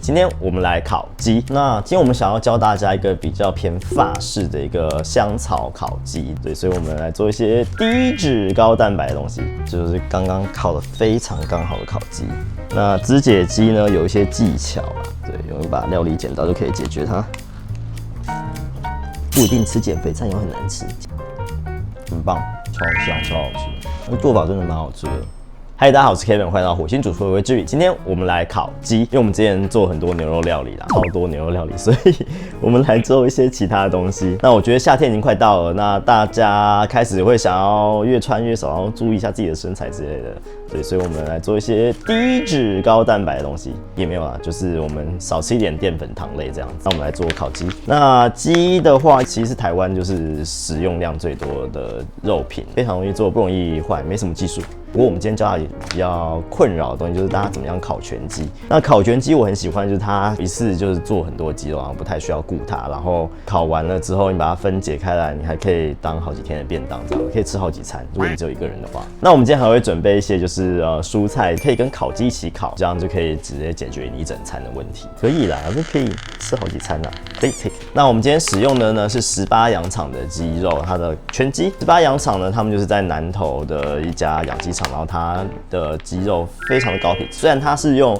今天我们来烤鸡。那今天我们想要教大家一个比较偏法式的一个香草烤鸡，对，所以我们来做一些低脂高蛋白的东西，就是刚刚烤的非常刚好的烤鸡。那肢解鸡呢有一些技巧啊，对，有一把料理剪刀就可以解决它。不一定吃减肥餐也很难吃，很棒，超香超好吃，那做法真的蛮好吃的。嗨，大家好，我是 Kevin， 欢迎到火星主厨微之语。今天我们来烤鸡，因为我们之前做很多牛肉料理啦，超多牛肉料理，所以我们来做一些其他的东西。那我觉得夏天已经快到了，那大家开始会想要越穿越少，然后注意一下自己的身材之类的。对，所以我们来做一些低脂高蛋白的东西，也没有啦，就是我们少吃一点淀粉糖类这样子。那我们来做烤鸡。那鸡的话，其实是台湾就是使用量最多的肉品，非常容易做，不容易坏，没什么技术。不过我们今天教大家比较困扰的东西，就是大家怎么样烤全鸡。那烤全鸡我很喜欢，就是它一次就是做很多鸡肉，然后不太需要顾它。然后烤完了之后，你把它分解开来，你还可以当好几天的便当，这样可以吃好几餐。如果你只有一个人的话，那我们今天还会准备一些就是蔬菜，可以跟烤鸡一起烤，这样就可以直接解决你一整餐的问题。可以啦，就可以吃好几餐啦。take。那我们今天使用的呢是18羊场的鸡肉，它的全鸡。18羊场呢，他们就是在南投的一家养鸡场。然后它的鸡肉非常的高品质，虽然它是用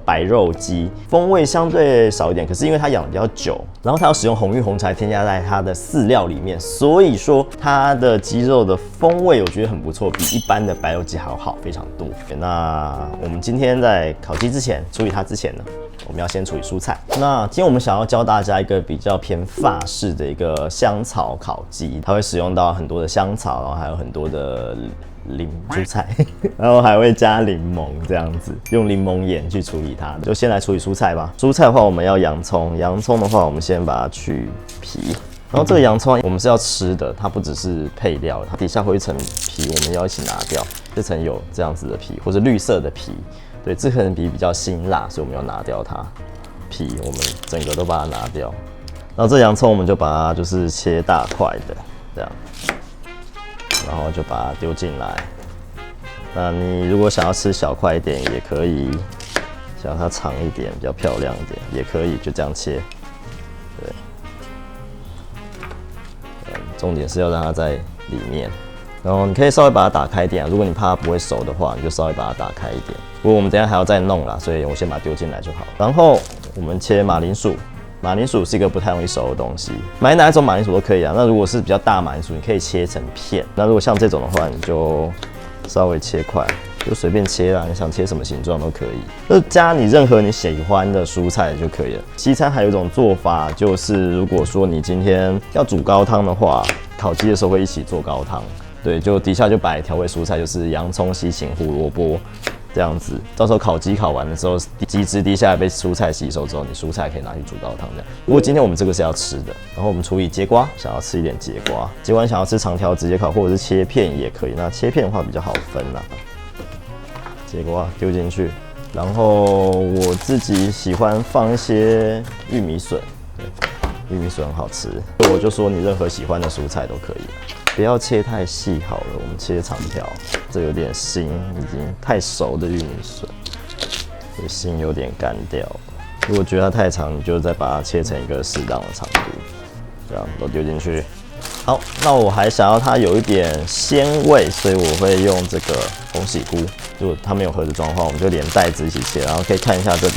白肉鸡，风味相对少一点，可是因为它养的比较久，然后它要使用红玉红茶添加在它的饲料里面，所以说它的鸡肉的风味我觉得很不错，比一般的白肉鸡还要好非常多。那我们今天在烤鸡之前，处理它之前呢，我们要先处理蔬菜。那今天我们想要教大家一个比较偏法式的一个香草烤鸡，它会使用到很多的香草，然后还有很多的蔬菜，然后还会加柠檬这样子，用柠檬盐去处理它。就先来处理蔬菜吧。蔬菜的话，我们要洋葱。洋葱的话，我们先把它去皮。然后这个洋葱我们是要吃的，它不只是配料，它底下会有一层皮，我们要一起拿掉。这层有这样子的皮，或是绿色的皮。对，这层皮比较辛辣，所以我们要拿掉它。皮我们整个都把它拿掉。然后这洋葱我们就把它就是切大块的，这样。然后就把它丢进来。那你如果想要吃小块一点也可以，想要它长一点、比较漂亮一点也可以，就这样切。对，重点是要让它在里面。然后你可以稍微把它打开一点，如果你怕它不会熟的话，你就稍微把它打开一点。不过我们等一下还要再弄啦，所以我先把它丢进来就好。然后我们切马铃薯。马铃薯是一个不太容易熟的东西，买哪一种马铃薯都可以啊。那如果是比较大马铃薯，你可以切成片。那如果像这种的话，你就稍微切块，就随便切啦，你想切什么形状都可以。就加你任何你喜欢的蔬菜就可以了。西餐还有一种做法，就是如果说你今天要煮高汤的话，烤鸡的时候会一起做高汤。对，就底下就摆调味蔬菜，就是洋葱、西芹、胡萝卜。这样子，到时候烤鸡烤完的时候，鸡汁滴下来被蔬菜吸收之后，你蔬菜可以拿去煮高汤这样。不过今天我们这个是要吃的，然后我们处理节瓜，想要吃一点节瓜，节瓜想要吃长条直接烤，或者是切片也可以。那切片的话比较好分啦。节瓜丢进去，然后我自己喜欢放一些玉米笋，对，玉米笋很好吃，我就说你任何喜欢的蔬菜都可以。不要切太细好了，我们切长条。这有点腥，已经太熟的玉米笋，所以心有点干掉了。如果觉得它太长，你就再把它切成一个适当的长度，这样都丢进去。好，那我还想要它有一点鲜味，所以我会用这个红喜菇。如果它没有盒子装的话，我们就连带子一起切。然后可以看一下这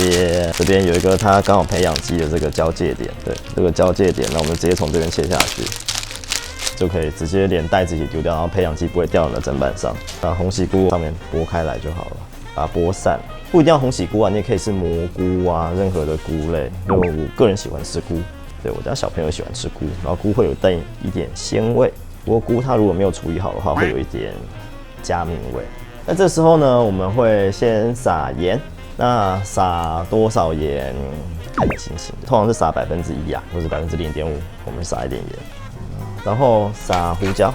边有一个它刚好培养基的这个交界点，对，这个交界点，那我们直接从这边切下去。就可以直接连带子一起丢掉，然后培养基不会掉你的砧板上。把红喜菇上面剥开来就好了，把它剥散。不一定要红喜菇啊，你也可以是蘑菇啊，任何的菇类。因为我个人喜欢吃菇，对我家小朋友喜欢吃菇，然后菇会有带一点鲜味。不过菇它如果没有处理好的话，会有一点加命味。那这时候呢，我们会先撒盐。那撒多少盐看你心情，通常是撒1%啊，或者0.5%，我们撒一点盐。然后撒胡椒。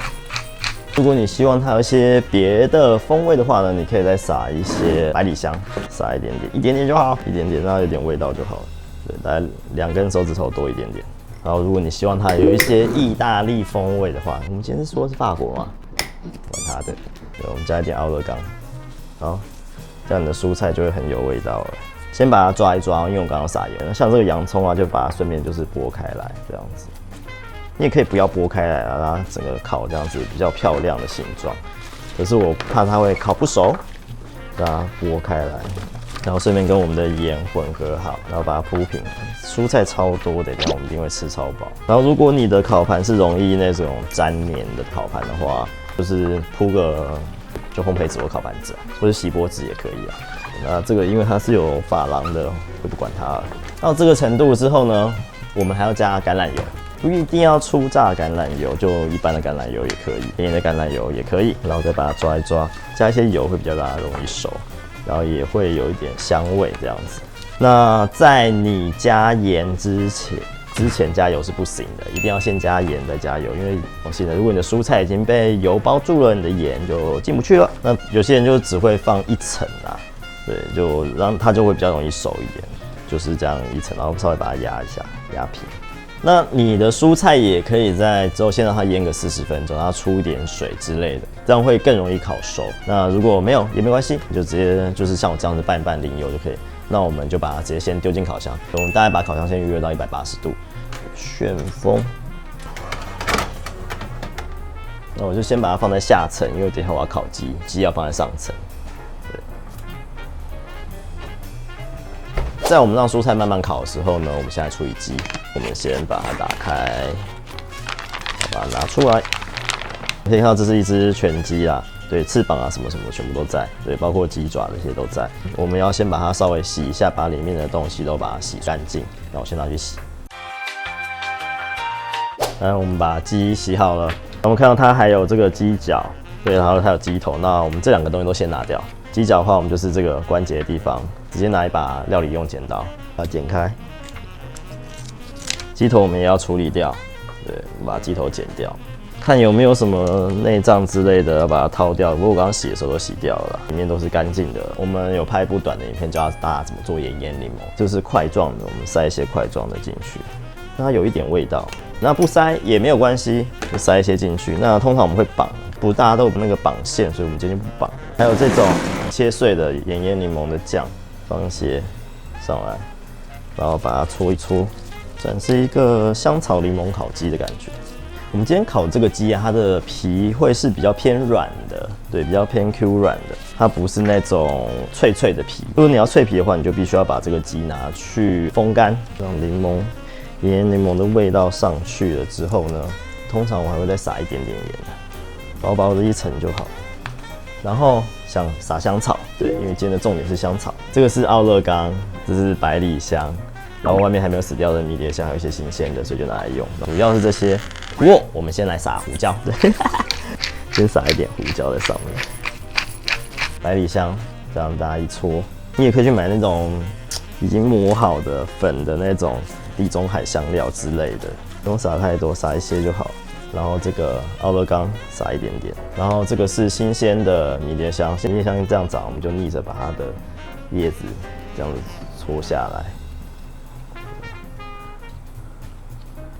如果你希望它有一些别的风味的话呢，你可以再撒一些百里香，撒一点点，一点点就好，一点点让它有点味道就好了。对，大概2根手指头多一点点。然后如果你希望它有一些意大利风味的话，我们今天是说是法国嘛，管它的。对，我们加一点奥勒冈，好，这样你的蔬菜就会很有味道了。先把它抓一抓，因为我刚刚撒盐。像这个洋葱啊，就把它顺便就是剥开来这样子。你也可以不要剥开来啊，让它整个烤这样子比较漂亮的形状。可是我怕它会烤不熟，把它剥开来，然后顺便跟我们的盐混合好，然后把它铺平。蔬菜超多的，这样我们一定会吃超饱。然后如果你的烤盘是容易那种粘黏的烤盘的话，就是铺个就烘焙纸或烤盘纸啊，或者锡箔纸也可以啊。那这个因为它是有珐琅的，就不管它了。到这个程度之后呢，我们还要加橄榄油。不一定要初榨橄榄油，就一般的橄榄油也可以，便宜的橄榄油也可以，然后再把它抓一抓，加一些油会比较让它容易熟，然后也会有一点香味这样子。那在你加盐之前加油是不行的，一定要先加盐再加油，因为我记得如果你的蔬菜已经被油包住了，你的盐就进不去了。那有些人就只会放一层啊，对，就让它就会比较容易熟一点，就是这样一层，然后稍微把它压一下，压平。那你的蔬菜也可以在之后先让它腌个40分钟，然后出一点水之类的，这样会更容易烤熟。那如果没有也没关系，你就直接就是像我这样子拌一拌淋油就可以。那我们就把它直接先丢进烤箱，我们大概把烤箱先预热到180度，旋风。那我就先把它放在下层，因为等一下我要烤鸡，鸡要放在上层。在我们让蔬菜慢慢烤的时候呢，我们现在处理鸡，我们先把它打开，把它拿出来。你可以看到这是一只全鸡啦，对，翅膀啊什么什么全部都在，对，包括鸡爪这些都在。我们要先把它稍微洗一下，把里面的东西都把它洗干净，然后我先拿去洗。然后我们把鸡洗好了，我们看到它还有这个鸡脚，对，然后还有鸡头，那我们这2个东西都先拿掉。鸡脚的话，我们就是这个关节的地方，直接拿一把料理用剪刀把它剪开。鸡头我们也要处理掉，对，把鸡头剪掉，看有没有什么内脏之类的要把它掏掉。不过我刚刚洗的时候都洗掉了啦，里面都是干净的。我们有拍一部短的影片，教大家怎么做盐腌柠檬，就是块状的，我们塞一些块状的进去，让它有一点味道。那不塞也没有关系，就塞一些进去。那通常我们会绑，不大家都有那个绑线，所以我们今天不绑。还有这种切碎的盐腌柠檬的酱，放一些上来，然后把它搓一搓，展示一个香草柠檬烤鸡的感觉。我们今天烤这个鸡啊，它的皮会是比较偏软的，对，比较偏 Q 软的，它不是那种脆脆的皮。如果你要脆皮的话，你就必须要把这个鸡拿去风干，让盐腌柠檬的味道上去了之后呢，通常我还会再撒一点点盐，薄薄的一层就好。然后想撒香草，对，因为今天的重点是香草。这个是奥勒冈，这是百里香，然后外面还没有死掉的迷迭香，还有一些新鲜的，所以就拿来用。主要是这些。不过我们先来撒胡椒，对，先撒一点胡椒在上面。百里香，这样大家一搓，你也可以去买那种已经磨好的粉的那种地中海香料之类的，不用撒太多，撒一些就好。然后这个奥勒冈撒一点点，然后这个是新鲜的迷迭香，迷迭香这样长，我们就逆着把它的叶子这样子搓下来，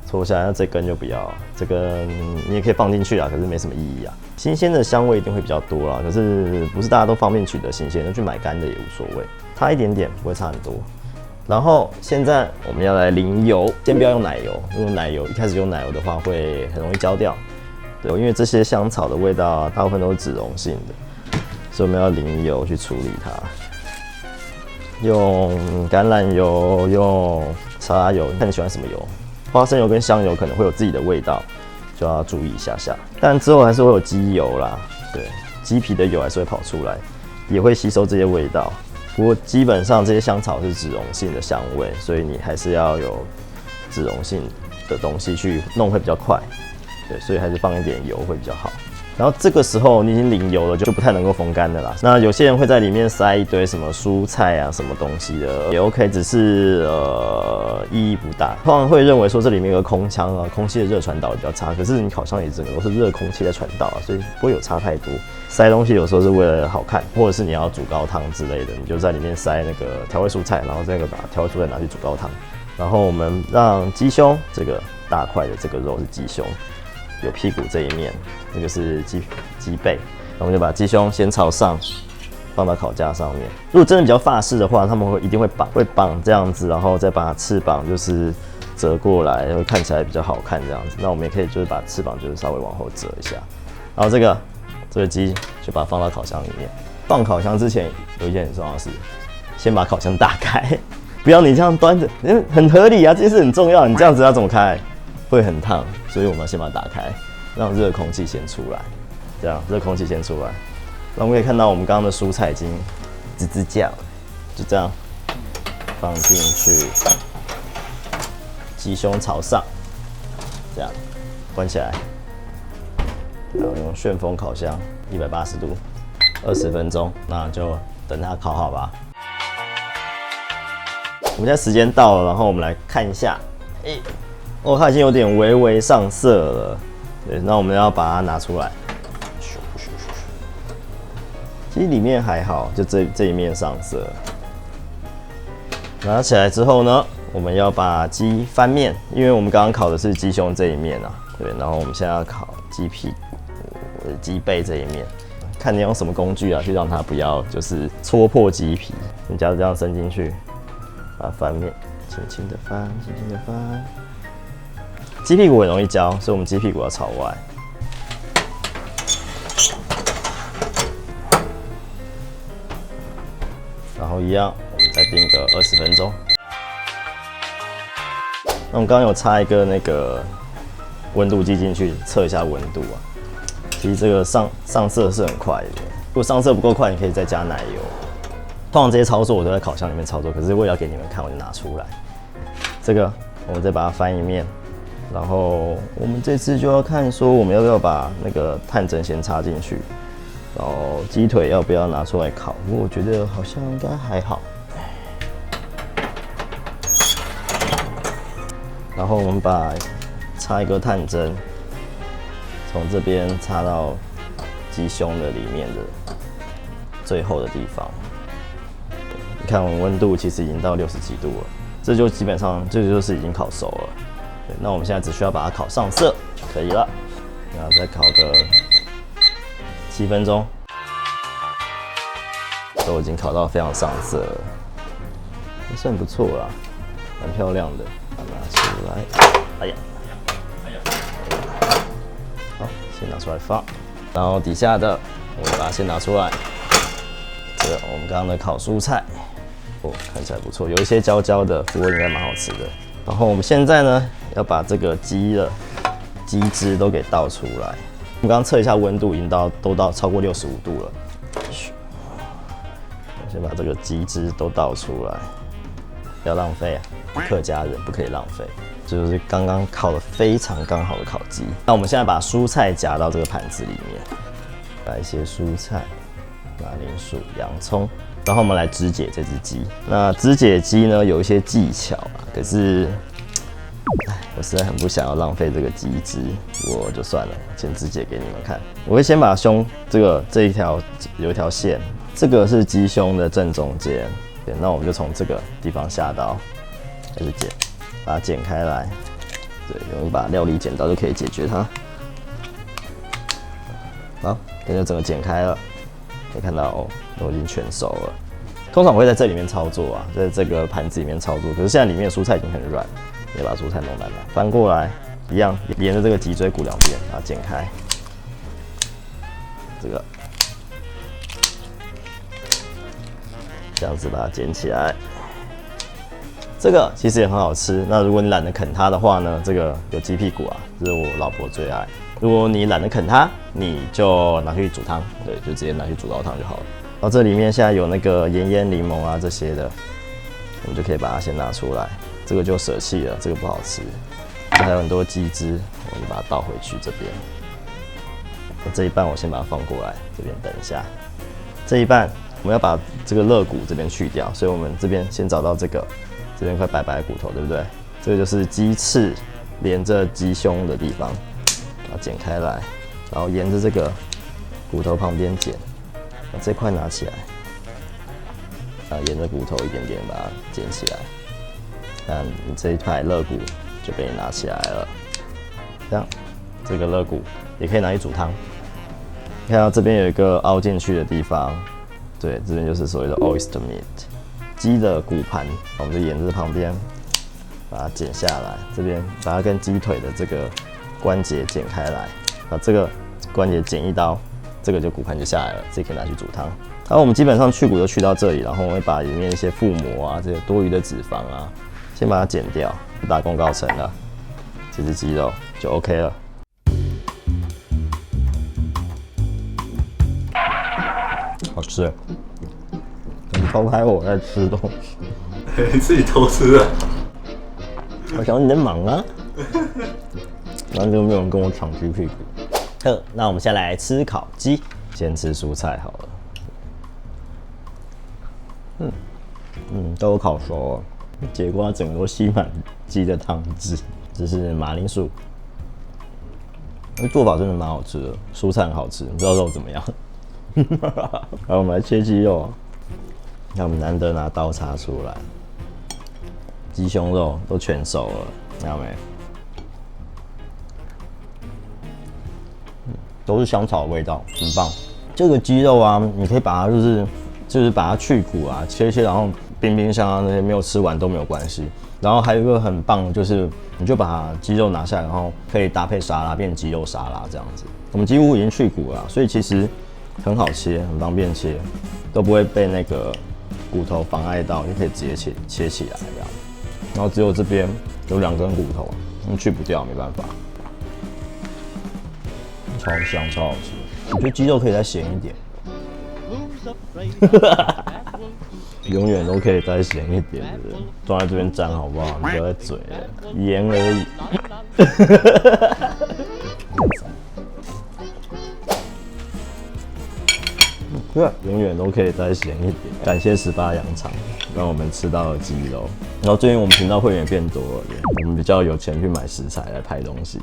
搓下来，那这根就不要，这根你也可以放进去啊，可是没什么意义啊。新鲜的香味一定会比较多啦，可是不是大家都方便取得新鲜的，去买干的也无所谓，差一点点不会差很多。然后现在我们要来淋油，先不要用奶油，因为奶油一开始用奶油的话会很容易焦掉，对，因为这些香草的味道啊，大部分都是脂溶性的，所以我们要淋油去处理它。用橄榄油，用沙拉油，看你喜欢什么油。花生油跟香油可能会有自己的味道，就要注意一下下。但之后还是会有鸡油啦，对，鸡皮的油还是会跑出来，也会吸收这些味道。不过基本上这些香草是脂溶性的香味，所以你还是要有脂溶性的东西去弄会比较快，对，所以还是放一点油会比较好。然后这个时候你已经淋油了，就不太能够风干的啦。那有些人会在里面塞一堆什么蔬菜啊、什么东西的，也 OK， 只是意义不大。通常会认为说这里面有个空腔啊，空气的热传导比较差，可是你烤箱里整个都是热空气在传导啊，所以不会有差太多。塞东西有时候是为了好看，或者是你要煮高汤之类的，你就在里面塞那个调味蔬菜，然后这个把调味蔬菜拿去煮高汤。然后我们让鸡胸这个大块的这个肉是鸡胸。有屁股这一面，这个是鸡背，我们就把鸡胸先朝上，放到烤架上面。如果真的比较法式的话，他们一定会绑这样子，然后再把翅膀就是折过来，会看起来比较好看这样子。那我们也可以就是把翅膀就是稍微往后折一下，然后这个鸡就把它放到烤箱里面。放烤箱之前有一件很重要的事，先把烤箱打开，不要你这样端着，很合理啊，这件事很重要。你这样子要怎么开？会很烫，所以我们要先把它打开，让热空气先出来，这样热空气先出来。那我们可以看到我们刚刚的蔬菜已经吱吱叫了，就这样放进去，鸡胸朝上，这样关起来，然后用旋风烤箱180度20分钟，那就等它烤好吧。我们现在时间到了，然后我们来看一下，它已经有点微微上色了，对，那我们要把它拿出来。其实里面还好，就这一面上色。拿起来之后呢，我们要把鸡翻面，因为我们刚刚烤的是鸡胸这一面啊，对，然后我们现在要烤鸡屁股、鸡背这一面。看你用什么工具啊，去让它不要就是戳破鸡皮。你假如这样伸进去，把它翻面，轻轻的翻，轻轻的翻。鸡屁股很容易焦，所以我们鸡屁股要朝外。然后一样，我们再叮个20分钟。那我们刚刚有插一个那个温度计进去，测一下温度啊。其实这个上色是很快的，如果上色不够快，你可以再加奶油。通常这些操作我都在烤箱里面操作，可是为了要给你们看，我就拿出来。这个我们再把它翻一面，然后我们这次就要看说我们要不要把那个探针先插进去，然后鸡腿要不要拿出来烤？不过我觉得好像应该还好。然后我们插一个探针。从这边插到鸡胸的里面的最后的地方，你看我们温度其实已经到60几度了，这就基本上这就是已经烤熟了。对，那我们现在只需要把它烤上色就可以了，然后再烤个7分钟，都已经烤到非常上色了，还算不错啦，蛮漂亮的。把它拿出来，哎呀。先拿出来放，然后底下的我们把它先拿出来。这个我们刚刚的烤蔬菜，看起来不错，有一些焦焦的，不过应该蛮好吃的。然后我们现在呢，要把这个鸡汁都给倒出来。我们刚刚测一下温度，已经都到超过65度了。我先把这个鸡汁都倒出来，不要浪费啊！客家人不可以浪费。就是刚刚烤的非常刚好的烤鸡。那我们现在把蔬菜夹到这个盘子里面，把一些蔬菜、马铃薯、洋葱，然后我们来肢解这只鸡。那肢解鸡呢有一些技巧啊，可是，我实在很不想要浪费这个鸡汁，我就算了，先肢解给你们看。我会先把胸这一条有一条线，这个是鸡胸的正中间，对，那我们就从这个地方下刀开始剪。把它剪开来，对，用一把料理剪刀就可以解决它。好，这就整个剪开了，可以看到哦，都已经全熟了。通常我会在这里面操作啊，在这个盘子里面操作，可是现在里面的蔬菜已经很软，也把蔬菜弄烂了。翻过来，一样沿着这个脊椎骨两边把它剪开。这个这样子把它剪起来。这个其实也很好吃。那如果你懒得啃它的话呢，这个有鸡屁股啊，这是我老婆最爱。如果你懒得啃它，你就拿去煮汤，对，就直接拿去煮高汤就好了。然后这里面现在有那个盐柠檬啊这些的，我们就可以把它先拿出来。这个就舍弃了，这个不好吃。还有很多鸡汁，我就把它倒回去这边。这一半我先把它放过来，这边等一下。这一半我们要把这个肋骨这边去掉，所以我们这边先找到这边块白白的骨头，对不对？这个就是鸡翅连着鸡胸的地方，把它剪开来，然后沿着这个骨头旁边剪，把这块拿起来，沿着骨头一点点把它剪起来。那你这一块肋骨就被你拿起来了。这样，这个肋骨也可以拿去煮汤。你看到这边有一个凹进去的地方，对，这边就是所谓的 oyster meat， 鸡的骨盘，我们就沿着旁边把它剪下来，这边把它跟鸡腿的这个关节剪开来，把这个关节剪一刀，这个就骨盘就下来了，这可以拿去煮汤。然后我们基本上去骨就去到这里，然后我会把里面一些腹膜啊、这些多余的脂肪啊，先把它剪掉，打功告成了，这只鸡肉就 OK 了。好吃，你偷拍我在吃东西，你自己偷吃啊？我想你在忙啊，然后就没有人跟我抢鸡屁股。好，那我们先来吃烤鸡，先吃蔬菜好了。都有烤熟了，结果它整个都吸满鸡的汤汁。这是马铃薯，做法真的蛮好吃的，蔬菜很好吃，不知道肉怎么样。好，我们来切鸡肉啊。看我们难得拿刀叉出来，鸡胸肉都全熟了，看到没？都是香草的味道，很棒。这个鸡肉啊，你可以把它就是把它去骨啊，切，然后冰箱啊那些没有吃完都没有关系。然后还有一个很棒，就是你就把鸡肉拿下来，然后可以搭配沙拉，变鸡肉沙拉这样子。我们几乎已经去骨了，所以其实很好切，很方便切，都不会被那个骨头妨碍到，就可以直接切起来这样。然后只有这边有2根骨头，去不掉，没办法。超香，超好吃。我觉得鸡肉可以再咸一点。永远都可以再咸一点的，装在这边沾好不好？你不要再嘴了，盐而已。对，永远都可以再咸一点。感谢18羊肠，让我们吃到了鸡肉。然后最近我们频道会员变多了，我们比较有钱去买食材来拍东西。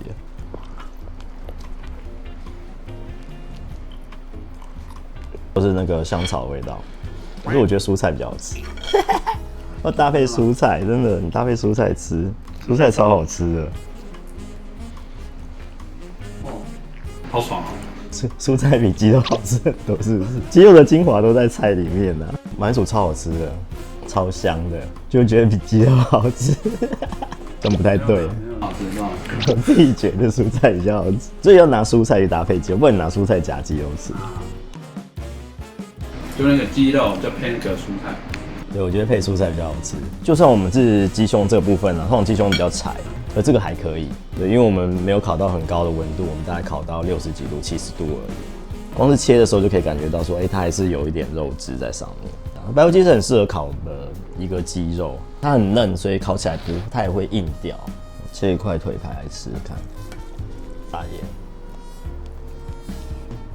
都是那个香草的味道，可是我觉得蔬菜比较好吃。要搭配蔬菜，真的，你搭配蔬菜吃，蔬菜超好吃的。哦，好爽啊！蔬菜比鸡肉好吃很多，是不是？鸡肉的精华都在菜里面啊。马铃薯超好吃的，超香的，就觉得比鸡肉好吃。这不太对。好吃是吧？我自己觉得蔬菜比较好吃，所以要拿蔬菜去搭配鸡肉，不能拿蔬菜夹鸡肉吃。就那个鸡肉就配那个蔬菜。对，我觉得配蔬菜比较好吃。就算我们是鸡胸这个部分呢，通常鸡胸比较柴，而这个还可以。对，因为我们没有烤到很高的温度，我们大概烤到60几度、70度而已。光是切的时候就可以感觉到说，它还是有一点肉汁在上面。白油鸡是很适合烤的一个鸡肉，它很嫩，所以烤起来不太会硬掉。切一块腿排来吃看，撒盐。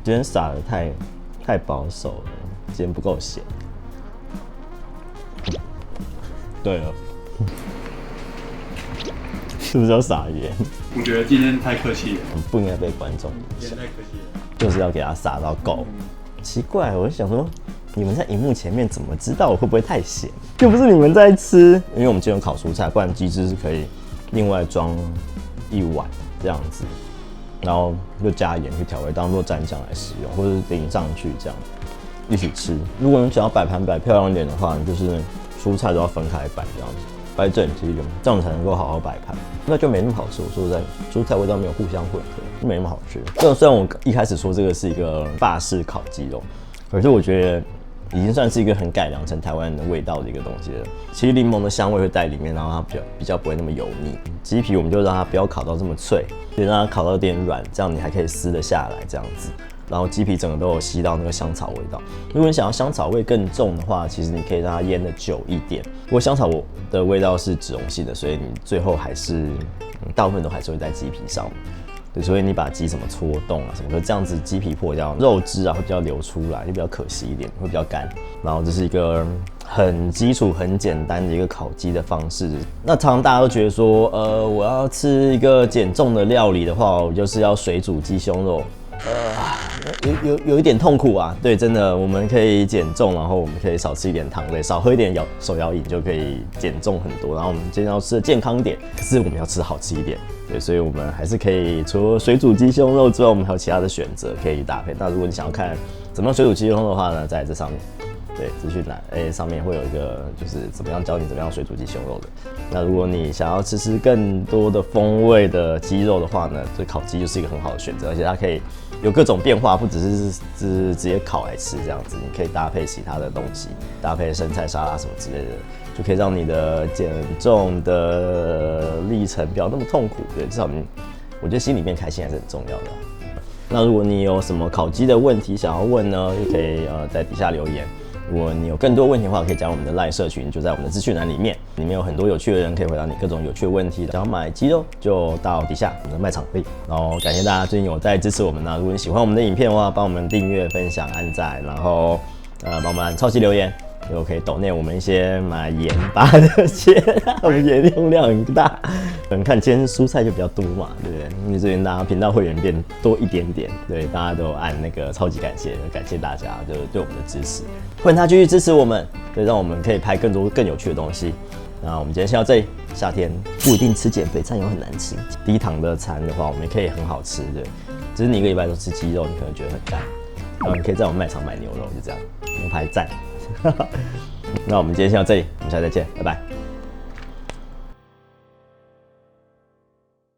今天撒的太保守了。今天不够咸。对了，是不是要撒盐？我觉得今天太客气了，不应该被观众影响。太客气了，就是要给它撒到够。奇怪，我就想说，你们在荧幕前面怎么知道我会不会太咸？又不是你们在吃，因为我们今天有烤蔬菜，不然鸡汁是可以另外装1碗这样子，然后就加盐去调味，当做蘸酱来使用，或者淋上去这样。一起吃。如果你想要摆盘摆漂亮一点的话，你就是蔬菜都要分开摆这样子，摆整齐一点，这样才能够好好摆盘。那就没那么好吃。我说实在，蔬菜味道没有互相混合，没那么好吃。虽然我一开始说这个是一个法式烤鸡肉，可是我觉得已经算是一个很改良成台湾人的味道的一个东西了。其实柠檬的香味会在里面，然后它比较不会那么油腻。鸡皮我们就让它不要烤到这么脆，就让它烤到有点软，这样你还可以撕得下来这样子。然后鸡皮整个都有吸到那个香草味道。如果你想要香草味更重的话，其实你可以让它腌的久一点。不过香草的味道是脂溶性的，所以你最后还是大部分都还是会在鸡皮上面。对，所以你把鸡什么搓动啊什么，可是这样子鸡皮破掉，肉汁啊会比较流出来，就比较可惜一点，会比较干。然后这是一个很基础、很简单的一个烤鸡的方式。那常常大家都觉得说，我要吃一个减重的料理的话，我就是要水煮鸡胸肉。有一点痛苦啊，对，真的，我们可以减重，然后我们可以少吃一点糖类，少喝一点手摇饮就可以减重很多。然后我们今天要吃的健康点，可是我们要吃的好吃一点，对，所以我们还是可以除了水煮鸡胸肉之外，我们还有其他的选择可以搭配。那如果你想要看怎么样水煮鸡胸肉的话呢，在这上面对，资讯栏上面会有一个就是怎么样教你怎么样水煮鸡胸肉的。那如果你想要吃更多的风味的鸡肉的话呢，这烤鸡就是一个很好的选择，而且它可以有各种变化，不只是直接烤来吃这样子，你可以搭配其他的东西，搭配生菜沙拉什么之类的，就可以让你的减重的历程不要那么痛苦。对，至少我觉得心里面开心还是很重要的。那如果你有什么烤鸡的问题想要问呢，就可以在底下留言。如果你有更多问题的话，可以加入我们的 LINE 社群，就在我们的资讯栏里面有很多有趣的人可以回答你各种有趣的问题。想要买鸡肉就到底下我们的卖场可以。然后感谢大家最近有在支持我们呢。如果你喜欢我们的影片的话，帮我们订阅、分享、按赞，然后帮我们按超级留言。又可以抖内我们一些买盐巴的钱，我们盐用量很大。可能看今天蔬菜就比较多嘛，对不对？因为最近大家频道会员变多一点点，对，大家都按那个超级感谢，感谢大家就是对我们的支持，欢迎大家继续支持我们，对，让我们可以拍更多更有趣的东西。那我们今天先到这里，夏天不一定吃减肥餐有很难吃，低糖的餐的话，我们也可以很好吃，对。只是你一个礼拜都吃鸡肉，你可能觉得很干，然后你可以在我们卖场买牛肉，就这样，牛排赞。那我们今天先到这里，我们下次再见，拜拜。